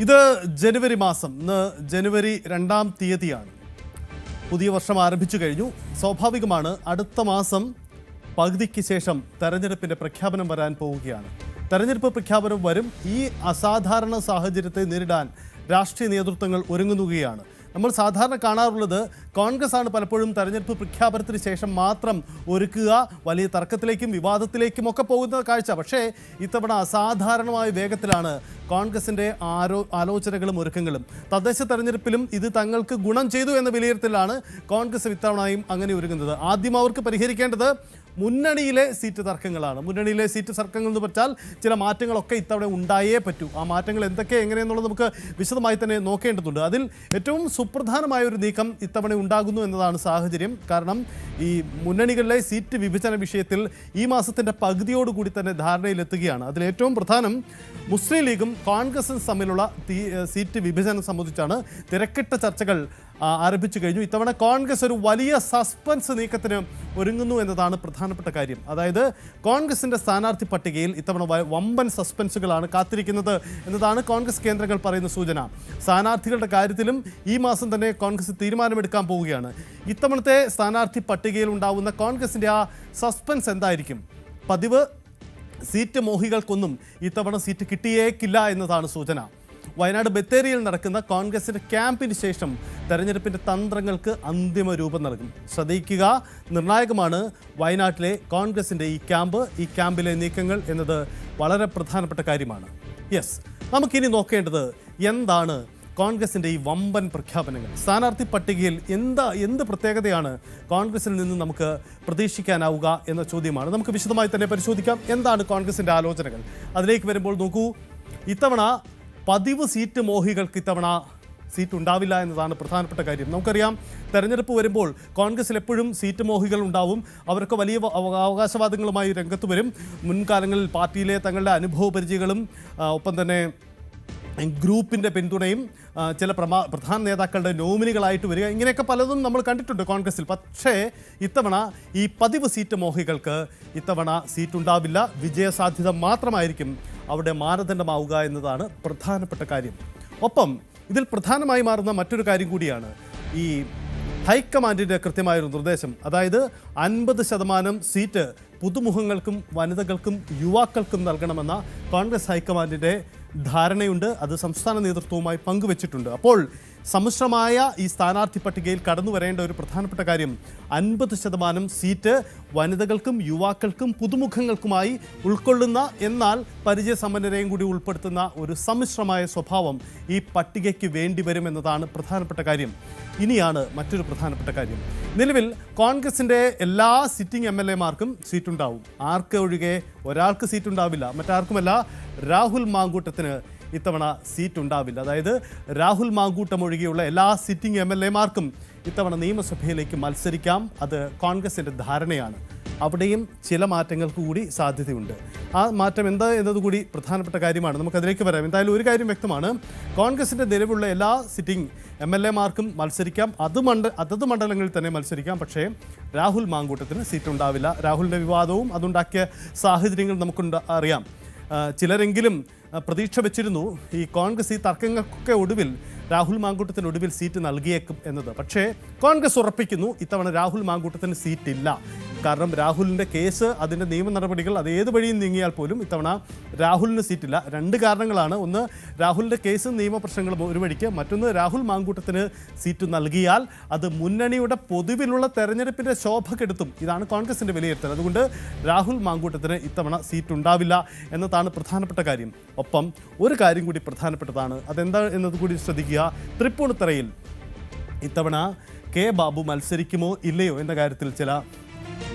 ഇത് ജനുവരി മാസം, ഇന്ന് ജനുവരി 2-ാം തീയതിയാണ്. പുതിയ വർഷം ആരംഭിച്ചു കഴിഞ്ഞു. സ്വാഭാവികമാണ് അടുത്ത മാസം പകുതിക്ക് ശേഷം തെരഞ്ഞെടുപ്പിൻ്റെ പ്രഖ്യാപനം വരാൻ പോവുകയാണ്. തെരഞ്ഞെടുപ്പ് പ്രഖ്യാപനം വരും. ഈ അസാധാരണ സാഹചര്യത്തെ നേരിടാൻ രാഷ്ട്രീയ നേതൃത്വങ്ങൾ ഒരുങ്ങുകയാണ്. നമ്മൾ സാധാരണ കാണാറുള്ളത് കോൺഗ്രസ് ആണ് പലപ്പോഴും തെരഞ്ഞെടുപ്പ് പ്രഖ്യാപനത്തിന് ശേഷം മാത്രം ഒരുക്കുക, വലിയ തർക്കത്തിലേക്കും വിവാദത്തിലേക്കും ഒക്കെ പോകുന്ന കാഴ്ച. പക്ഷേ ഇത്തവണ അസാധാരണമായ വേഗത്തിലാണ് കോൺഗ്രസിൻ്റെ ആലോചനകളും ഒരുക്കങ്ങളും. തദ്ദേശ തെരഞ്ഞെടുപ്പിലും ഇത് തങ്ങൾക്ക് ഗുണം ചെയ്തു എന്ന വിലയിരുത്തലാണ് കോൺഗ്രസ് ഇത്തവണയും അങ്ങനെ ഒരുങ്ങുന്നത്. ആദ്യം അവർക്ക് പരിഹരിക്കേണ്ടത് മുന്നണിയിലെ സീറ്റ് തർക്കങ്ങളാണ്. മുന്നണിയിലെ സീറ്റ് തർക്കങ്ങൾ എന്ന് വെച്ചാൽ ചില മാറ്റങ്ങളൊക്കെ ഇത്തവണ ഉണ്ടായേ പറ്റൂ. ആ മാറ്റങ്ങൾ എന്തൊക്കെ എങ്ങനെയെന്നുള്ളത് നമുക്ക് വിശദമായി തന്നെ നോക്കേണ്ടതുണ്ട്. അതിൽ ഏറ്റവും സുപ്രധാനമായ ഒരു നീക്കം ഇത്തവണ ഉണ്ടാകുന്നു എന്നതാണ് സാഹചര്യം. കാരണം ഈ മുന്നണികളിലെ സീറ്റ് വിഭജന വിഷയത്തിൽ ഈ മാസത്തിൻ്റെ പകുതിയോടുകൂടി തന്നെ ധാരണയിലെത്തുകയാണ്. അതിലേറ്റവും പ്രധാനം മുസ്ലിം ലീഗും കോൺഗ്രസും തമ്മിലുള്ള സീറ്റ് വിഭജനം സംബന്ധിച്ചാണ്. തിരക്കിട്ട ചർച്ചകൾ ആരംഭിച്ചു കഴിഞ്ഞു. ഇത്തവണ കോൺഗ്രസ് ഒരു വലിയ സസ്പെൻസ് നീക്കത്തിന് ഒരുങ്ങുന്നു എന്നതാണ് പ്രധാനപ്പെട്ട കാര്യം. അതായത് കോൺഗ്രസിൻ്റെ സ്ഥാനാർത്ഥി പട്ടികയിൽ ഇത്തവണ വമ്പൻ സസ്പെൻസുകളാണ് കാത്തിരിക്കുന്നത് എന്നതാണ് കോൺഗ്രസ് കേന്ദ്രങ്ങൾ പറയുന്ന സൂചന. സ്ഥാനാർത്ഥികളുടെ കാര്യത്തിലും ഈ മാസം തന്നെ കോൺഗ്രസ് തീരുമാനമെടുക്കാൻ പോവുകയാണ്. ഇത്തവണത്തെ സ്ഥാനാർത്ഥി പട്ടികയിൽ ഉണ്ടാവുന്ന കോൺഗ്രസിൻ്റെ ആ സസ്പെൻസ് എന്തായിരിക്കും? പതിവ് സീറ്റ് മോഹികൾക്കൊന്നും ഇത്തവണ സീറ്റ് കിട്ടിയേക്കില്ല എന്നതാണ് സൂചന. വയനാട് ബത്തേരിയിൽ നടക്കുന്ന കോൺഗ്രസിൻ്റെ ക്യാമ്പിന് ശേഷം തെരഞ്ഞെടുപ്പിൻ്റെ തന്ത്രങ്ങൾക്ക് അന്തിമ രൂപം നൽകും. ശ്രദ്ധിക്കുക, നിർണായകമാണ് വയനാട്ടിലെ കോൺഗ്രസിൻ്റെ ഈ ക്യാമ്പിലെ നീക്കങ്ങൾ എന്നത് വളരെ പ്രധാനപ്പെട്ട കാര്യമാണ്. യെസ്, നമുക്കിനി നോക്കേണ്ടത് എന്താണ് കോൺഗ്രസിൻ്റെ ഈ വമ്പൻ പ്രഖ്യാപനങ്ങൾ. സ്ഥാനാർത്ഥി പട്ടികയിൽ എന്ത് പ്രത്യേകതയാണ് കോൺഗ്രസിൽ നിന്ന് നമുക്ക് പ്രതീക്ഷിക്കാനാവുക എന്ന ചോദ്യമാണ്. നമുക്ക് വിശദമായി തന്നെ പരിശോധിക്കാം എന്താണ് കോൺഗ്രസിൻ്റെ ആലോചനകൾ. അതിലേക്ക് വരുമ്പോൾ നോക്കൂ, ഇത്തവണ പതിവ് സീറ്റ് മോഹികൾക്ക് ഇത്തവണ സീറ്റ് ഉണ്ടാവില്ല എന്നതാണ് പ്രധാനപ്പെട്ട കാര്യം. നമുക്കറിയാം, തെരഞ്ഞെടുപ്പ് വരുമ്പോൾ കോൺഗ്രസിൽ എപ്പോഴും സീറ്റ് മോഹികൾ ഉണ്ടാവും. അവരൊക്കെ വലിയ അവകാശവാദങ്ങളുമായി രംഗത്ത് വരും. മുൻകാലങ്ങളിൽ പാർട്ടിയിലെ തങ്ങളുടെ അനുഭവ പരിചയങ്ങളും ഒപ്പം തന്നെ ഗ്രൂപ്പിൻ്റെ പിന്തുണയും ചില പ്രധാന നേതാക്കളുടെ നോമിനികളായിട്ട് വരിക, ഇങ്ങനെയൊക്കെ പലതും നമ്മൾ കണ്ടിട്ടുണ്ട് കോൺഗ്രസിൽ. പക്ഷേ ഇത്തവണ ഈ പതിവ് സീറ്റ് മോഹികൾക്ക് ഇത്തവണ സീറ്റ് ഉണ്ടാവില്ല. വിജയസാധ്യത മാത്രമായിരിക്കും അവിടെ മാനദണ്ഡമാവുക എന്നതാണ് പ്രധാനപ്പെട്ട കാര്യം. ഒപ്പം ഇതിൽ പ്രധാനമായി മാറുന്ന മറ്റൊരു കാര്യം കൂടിയാണ് ഈ ഹൈക്കമാൻഡിൻ്റെ കൃത്യമായൊരു നിർദ്ദേശം. അതായത് 50% സീറ്റ് പുതുമുഖങ്ങൾക്കും വനിതകൾക്കും യുവാക്കൾക്കും നൽകണമെന്ന കോൺഗ്രസ് ഹൈക്കമാൻഡിൻ്റെ ധാരണയുണ്ട്. അത് സംസ്ഥാന നേതൃത്വവുമായി പങ്കുവച്ചിട്ടുണ്ട്. അപ്പോൾ സമ്മിശ്രമായ ഈ സ്ഥാനാർത്ഥി പട്ടികയിൽ കടന്നു വരേണ്ട ഒരു പ്രധാനപ്പെട്ട കാര്യം 50% സീറ്റ് വനിതകൾക്കും യുവാക്കൾക്കും പുതുമുഖങ്ങൾക്കുമായി ഉൾക്കൊള്ളുന്ന, എന്നാൽ പരിചയസമ്പന്നരെയും കൂടി ഉൾപ്പെടുത്തുന്ന ഒരു സമ്മിശ്രമായ സ്വഭാവം ഈ പട്ടികയ്ക്ക് വേണ്ടി വരുമെന്നതാണ് പ്രധാനപ്പെട്ട കാര്യം. ഇനിയാണ് മറ്റൊരു പ്രധാനപ്പെട്ട കാര്യം. നിലവിൽ കോൺഗ്രസിൻ്റെ എല്ലാ സിറ്റിംഗ് MLA-മാർക്കും സീറ്റുണ്ടാവും. ആർക്ക് ഒഴികെ ഒരാൾക്ക് സീറ്റുണ്ടാവില്ല. മറ്റാർക്കുമല്ല, രാഹുൽ മാങ്കൂട്ടത്തിന് ഇത്തവണ സീറ്റ് ഉണ്ടാവില്ല. അതായത് രാഹുൽ മാങ്കൂട്ടം ഒഴികെയുള്ള എല്ലാ സിറ്റിംഗ് MLA-മാർക്കും ഇത്തവണ നിയമസഭയിലേക്ക് മത്സരിക്കാം. അത് കോൺഗ്രസിൻ്റെ ധാരണയാണ്. അവിടെയും ചില മാറ്റങ്ങൾക്ക് കൂടി സാധ്യതയുണ്ട്. ആ മാറ്റം എന്താ എന്നതുകൂടി പ്രധാനപ്പെട്ട കാര്യമാണ്. നമുക്കതിലേക്ക് വരാം. എന്തായാലും ഒരു കാര്യം വ്യക്തമാണ്, കോൺഗ്രസിൻ്റെ നിലവിലുള്ള എല്ലാ സിറ്റിംഗ് MLA-മാർക്കും മത്സരിക്കാം. അതത് മണ്ഡലങ്ങളിൽ തന്നെ മത്സരിക്കാം. പക്ഷേ രാഹുൽ മാങ്കൂട്ടത്തിന് സീറ്റ് ഉണ്ടാവില്ല. രാഹുലിൻ്റെ വിവാദവും അതുണ്ടാക്കിയ സാഹചര്യങ്ങൾ നമുക്കുണ്ട് അറിയാം. ചിലരെങ്കിലും പ്രതീക്ഷ വെച്ചിരുന്നു ഈ കോൺഗ്രസ് ഈ തർക്കങ്ങൾക്കൊക്കെ ഒടുവിൽ രാഹുൽ മാങ്കൂട്ടത്തിന് ഒടുവിൽ സീറ്റ് നൽകിയേക്കും എന്നത്. പക്ഷേ കോൺഗ്രസ് ഉറപ്പിക്കുന്നു ഇത്തവണ രാഹുൽ മാങ്കൂട്ടത്തിന് സീറ്റില്ല. കാരണം രാഹുലിൻ്റെ കേസ്, അതിൻ്റെ നിയമ നടപടികൾ അത് ഏത് വഴിയും നീങ്ങിയാൽ പോലും ഇത്തവണ രാഹുലിന് സീറ്റില്ല. രണ്ട് കാരണങ്ങളാണ്. ഒന്ന്, രാഹുലിൻ്റെ കേസും നിയമപ്രശ്നങ്ങളും ഒരു വഴിക്ക്. മറ്റൊന്ന്, രാഹുൽ മാങ്കൂട്ടത്തിന് സീറ്റ് നൽകിയാൽ അത് മുന്നണിയുടെ പൊതുവിലുള്ള തെരഞ്ഞെടുപ്പിൻ്റെ ശോഭ കെടുത്തും. ഇതാണ് കോൺഗ്രസിൻ്റെ വിലയിരുത്തൽ. അതുകൊണ്ട് രാഹുൽ മാങ്കൂട്ടത്തിന് ഇത്തവണ സീറ്റ് ഉണ്ടാവില്ല എന്നതാണ് പ്രധാനപ്പെട്ട കാര്യം. ഒപ്പം ഒരു കാര്യം കൂടി പ്രധാനപ്പെട്ടതാണ്. അതെന്താ എന്നത് കൂടി ശ്രദ്ധിക്കുക. തൃപ്പൂണിത്തറയിൽ ഇത്തവണ കെ ബാബു മത്സരിക്കുമോ ഇല്ലയോ എന്ന കാര്യത്തിൽ ചില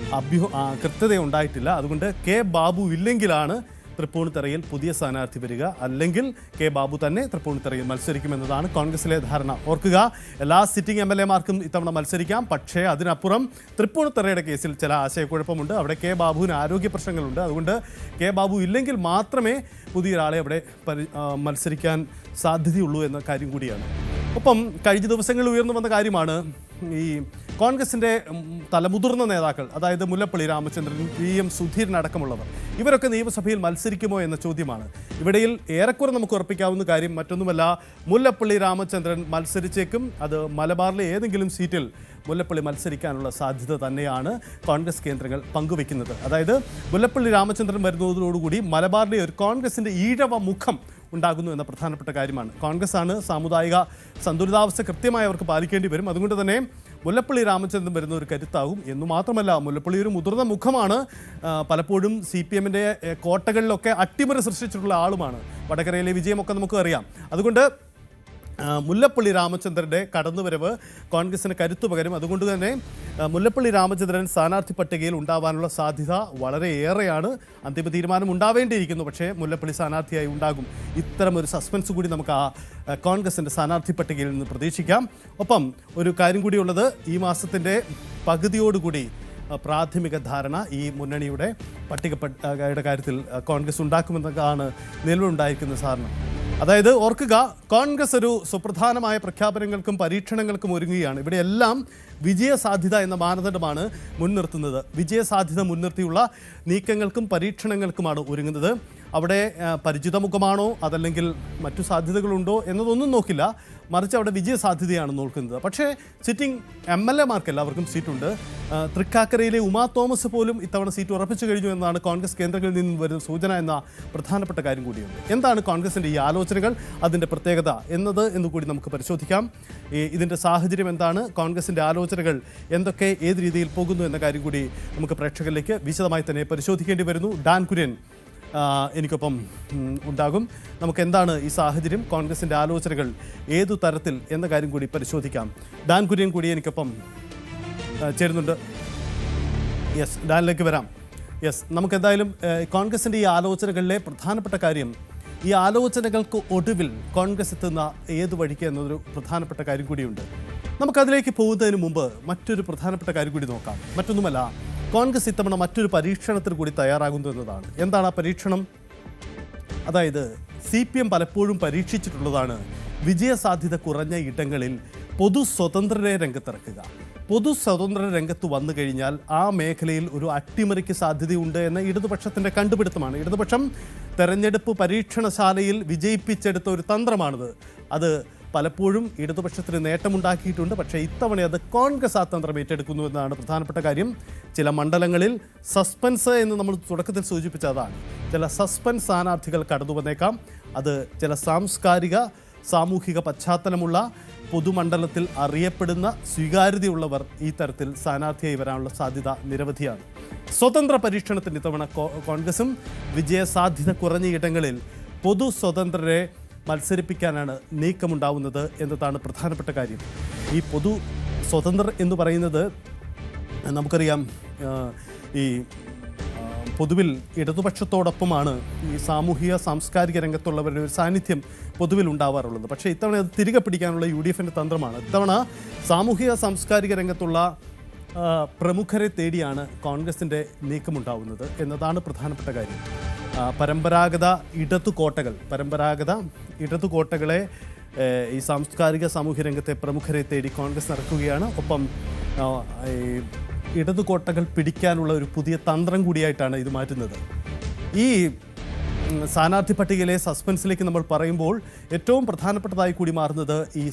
കൃത്യത ഉണ്ടായിട്ടില്ല. അതുകൊണ്ട് കെ ബാബു ഇല്ലെങ്കിലാണ് തൃപ്പൂണിത്തറയിൽ പുതിയ സ്ഥാനാർത്ഥി വരിക. അല്ലെങ്കിൽ കെ ബാബു തന്നെ തൃപ്പൂണിത്തറയിൽ മത്സരിക്കുമെന്നതാണ് കോൺഗ്രസിലെ ധാരണ. ഓർക്കുക, എല്ലാ സിറ്റിംഗ് MLA-മാർക്കും ഇത്തവണ മത്സരിക്കാം. പക്ഷേ അതിനപ്പുറം തൃപ്പൂണിത്തറയുടെ കേസിൽ ചില ആശയക്കുഴപ്പമുണ്ട്. അവിടെ കെ ബാബുവിന് ആരോഗ്യ പ്രശ്നങ്ങളുണ്ട്. അതുകൊണ്ട് കെ ബാബു ഇല്ലെങ്കിൽ മാത്രമേ പുതിയൊരാളെ അവിടെ മത്സരിക്കാൻ സാധ്യതയുള്ളൂ എന്ന കാര്യം കൂടിയാണ്. ഒപ്പം കഴിഞ്ഞ ദിവസങ്ങളിൽ ഉയർന്നു വന്ന കാര്യമാണ് ഈ കോൺഗ്രസിൻ്റെ തലമുതിർന്ന നേതാക്കൾ, അതായത് മുല്ലപ്പള്ളി രാമചന്ദ്രൻ, VM സുധീരൻ അടക്കമുള്ളവർ, ഇവരൊക്കെ നിയമസഭയിൽ മത്സരിക്കുമോ എന്ന ചോദ്യമാണ്. ഇവിടെയിൽ ഏറെക്കുറെ നമുക്ക് ഉറപ്പിക്കാവുന്ന കാര്യം മറ്റൊന്നുമല്ല, മുല്ലപ്പള്ളി രാമചന്ദ്രൻ മത്സരിച്ചേക്കും. അത് മലബാറിലെ ഏതെങ്കിലും സീറ്റിൽ മുല്ലപ്പള്ളി മത്സരിക്കാനുള്ള സാധ്യത തന്നെയാണ് കോൺഗ്രസ് കേന്ദ്രങ്ങൾ പങ്കുവെക്കുന്നത്. അതായത് മുല്ലപ്പള്ളി രാമചന്ദ്രൻ വരുന്നതോടുകൂടി മലബാറിലെ ഒരു കോൺഗ്രസിൻ്റെ ഈഴവ മുഖം ഉണ്ടാകുന്നു എന്ന പ്രധാനപ്പെട്ട കാര്യമാണ്. കോൺഗ്രസ് ആണ് സാമുദായിക സന്തുലിതാവസ്ഥ കൃത്യമായി അവർക്ക് പാലിക്കേണ്ടി വരും. അതുകൊണ്ട് തന്നെ മുല്ലപ്പള്ളി രാമചന്ദ്രൻ വരുന്ന ഒരു കരുത്താകും എന്നു മാത്രമല്ല, മുല്ലപ്പള്ളി ഒരു മുതിർന്ന മുഖമാണ്. പലപ്പോഴും CPM-ൻ്റെ കോട്ടകളിലൊക്കെ അട്ടിമറി സൃഷ്ടിച്ചിട്ടുള്ള ആളുമാണ്. വടകരയിലെ വിജയമൊക്കെ നമുക്ക് അറിയാം. അതുകൊണ്ട് മുല്ലപ്പള്ളി രാമചന്ദ്രൻ്റെ കടന്നുവരവ് കോൺഗ്രസിന് കരുത്തു പകരും. അതുകൊണ്ട് തന്നെ മുല്ലപ്പള്ളി രാമചന്ദ്രൻ സ്ഥാനാർത്ഥി പട്ടികയിൽ ഉണ്ടാവാനുള്ള സാധ്യത വളരെ ഏറെയാണ്. അന്തിമ തീരുമാനം ഉണ്ടാവേണ്ടിയിരിക്കുന്നു, പക്ഷേ മുല്ലപ്പള്ളി സ്ഥാനാർത്ഥിയായി ഉണ്ടാകും. ഇത്തരം ഒരു സസ്പെൻസ് കൂടി നമുക്ക് കോൺഗ്രസിൻ്റെ സ്ഥാനാർത്ഥി പട്ടികയിൽ നിന്ന് പ്രതീക്ഷിക്കാം. ഒപ്പം ഒരു കാര്യം കൂടിയുള്ളത്, ഈ മാസത്തിൻ്റെ പകുതിയോടുകൂടി പ്രാഥമിക ധാരണ ഈ മുന്നണിയുടെ പട്ടികയുടെ കാര്യത്തിൽ കോൺഗ്രസ് ഉണ്ടാക്കുമെന്നതാണ് നിലവിലുണ്ടായിരിക്കുന്ന ധാരണ. അതായത് ഓർക്കുക, കോൺഗ്രസ് ഒരു സുപ്രധാനമായ പ്രഖ്യാപനങ്ങൾക്കും പരീക്ഷണങ്ങൾക്കും ഒരുങ്ങുകയാണ്. ഇവിടെയെല്ലാം വിജയസാധ്യത എന്ന മാനദണ്ഡമാണ് മുൻനിർത്തുന്നത്. വിജയസാധ്യത മുൻനിർത്തിയുള്ള നീക്കങ്ങൾക്കും പരീക്ഷണങ്ങൾക്കുമാണ് ഒരുങ്ങുന്നത്. അവിടെ പരിചിത മുഖമാണോ അതല്ലെങ്കിൽ മറ്റു സാധ്യതകളുണ്ടോ എന്നതൊന്നും നോക്കില്ല, മറിച്ച് അവിടെ വിജയസാധ്യതയാണ് നോക്കുന്നത്. പക്ഷേ സിറ്റിംഗ് MLA-മാർക്ക് എല്ലാവർക്കും സീറ്റുണ്ട്. തൃക്കാക്കരയിലെ ഉമാ തോമസ് പോലും ഇത്തവണ സീറ്റ് ഉറപ്പിച്ചു കഴിഞ്ഞു എന്നാണ് കോൺഗ്രസ് കേന്ദ്രങ്ങളിൽ നിന്ന് വരുന്ന സൂചന എന്ന പ്രധാനപ്പെട്ട കാര്യം കൂടിയുണ്ട്. എന്താണ് കോൺഗ്രസിൻ്റെ ഈ ആലോചനകൾ, അതിൻ്റെ പ്രത്യേകത എന്നുകൂടി നമുക്ക് പരിശോധിക്കാം. ഇതിൻ്റെ സാഹചര്യം എന്താണ്, കോൺഗ്രസിൻ്റെ ആലോചനകൾ എന്തൊക്കെ, ഏത് രീതിയിൽ പോകുന്നു എന്ന കാര്യം കൂടി നമുക്ക് പ്രേക്ഷകരിലേക്ക് വിശദമായി തന്നെ പരിശോധിക്കേണ്ടി വരുന്നു. ഡാൻ കുര്യൻ എനിക്കൊപ്പം ഉണ്ടാകും. നമുക്ക് എന്താണ് ഈ സാഹചര്യം, കോൺഗ്രസിൻ്റെ ആലോചനകൾ ഏതു തരത്തിൽ എന്ന കാര്യം കൂടി പരിശോധിക്കാം. ഡാൻ കുര്യൻ കൂടി എനിക്കൊപ്പം ചേരുന്നുണ്ട്. യെസ്, ഡാനിലേക്ക് വരാം. യെസ്, നമുക്കെന്തായാലും കോൺഗ്രസിൻ്റെ ഈ ആലോചനകളിലെ പ്രധാനപ്പെട്ട കാര്യം, ഈ ആലോചനകൾക്ക് ഒടുവിൽ കോൺഗ്രസ് എത്തുന്ന ഏത് വഴിക്ക് എന്നതൊരു പ്രധാനപ്പെട്ട കാര്യം കൂടിയുണ്ട്. നമുക്കതിലേക്ക് പോകുന്നതിന് മുമ്പ് മറ്റൊരു പ്രധാനപ്പെട്ട കാര്യം കൂടി നോക്കാം. മറ്റൊന്നുമല്ല, കോൺഗ്രസ് ഇത്തവണ മറ്റൊരു പരീക്ഷണത്തിന് കൂടി തയ്യാറാകുന്നു എന്നതാണ്. എന്താണ് ആ പരീക്ഷണം? അതായത് CPM പലപ്പോഴും പരീക്ഷിച്ചിട്ടുള്ളതാണ് വിജയസാധ്യത കുറഞ്ഞ ഇടങ്ങളിൽ പൊതു സ്വതന്ത്രരെ രംഗത്തിറക്കുക. പൊതു സ്വതന്ത്ര രംഗത്ത് വന്നു കഴിഞ്ഞാൽ ആ മേഖലയിൽ ഒരു അട്ടിമറിക്ക് സാധ്യതയുണ്ട് എന്ന ഇടതുപക്ഷത്തിൻ്റെ കണ്ടുപിടുത്തമാണ്. ഇടതുപക്ഷം തെരഞ്ഞെടുപ്പ് പരീക്ഷണശാലയിൽ വിജയിപ്പിച്ചെടുത്ത ഒരു തന്ത്രമാണിത്. അത് പലപ്പോഴും ഇടതുപക്ഷത്തിന് നേട്ടമുണ്ടാക്കിയിട്ടുണ്ട്. പക്ഷേ ഇത്തവണ അത് കോൺഗ്രസ് ആ തന്ത്രം ഏറ്റെടുക്കുന്നു എന്നതാണ് പ്രധാനപ്പെട്ട കാര്യം. ചില മണ്ഡലങ്ങളിൽ സസ്പെൻസ് എന്ന് നമ്മൾ തുടക്കത്തിൽ സൂചിപ്പിച്ചതാണ്. ചില സസ്പെൻസ് സ്ഥാനാർത്ഥികൾ കടന്നു വന്നേക്കാം. അത് ചില സാമൂഹിക പശ്ചാത്തലമുള്ള പൊതുമണ്ഡലത്തിൽ അറിയപ്പെടുന്ന സ്വീകാര്യതയുള്ളവർ ഈ തരത്തിൽ സ്ഥാനാർത്ഥിയായി വരാനുള്ള സാധ്യത നിരവധിയാണ്. സ്വതന്ത്ര പരീക്ഷണത്തിന് ഇത്തവണ കോൺഗ്രസും വിജയസാധ്യത കുറഞ്ഞ ഇടങ്ങളിൽ പൊതു സ്വതന്ത്രരെ മത്സരിപ്പിക്കാനാണ് നീക്കമുണ്ടാവുന്നത് എന്നതാണ് പ്രധാനപ്പെട്ട കാര്യം. ഈ പൊതു സ്വതന്ത്രർ എന്ന് പറയുന്നത് നമുക്കറിയാം, ഈ പൊതുവിൽ ഇടതുപക്ഷത്തോടൊപ്പമാണ് ഈ സാംസ്കാരിക രംഗത്തുള്ളവരുടെ ഒരു സാന്നിധ്യം പൊതുവിൽ ഉണ്ടാവാറുള്ളത്. പക്ഷേ ഇത്തവണ അത് തിരികെ പിടിക്കാനുള്ള UDF-ൻ്റെ തന്ത്രമാണ്. ഇത്തവണ സാംസ്കാരിക രംഗത്തുള്ള പ്രമുഖരെ തേടിയാണ് കോൺഗ്രസിൻ്റെ നീക്കമുണ്ടാവുന്നത് എന്നതാണ് പ്രധാനപ്പെട്ട കാര്യം. പരമ്പരാഗത ഇടതുകോട്ടകളെ ഈ സാമൂഹ്യ രംഗത്തെ പ്രമുഖരെ തേടി കോൺഗ്രസ് നടക്കുകയാണ്. ഒപ്പം ഇടതുകോട്ടകൾ പിടിക്കാനുള്ള ഒരു പുതിയ തന്ത്രം കൂടിയായിട്ടാണ് ഇത് മാറ്റുന്നത്. ഈ സ്ഥാനാർത്ഥി പട്ടികയിലെ സസ്പെൻസിലേക്ക് നമ്മൾ പറയുമ്പോൾ ഏറ്റവും പ്രധാനപ്പെട്ടതായി കൂടി മാറുന്നത് ഈ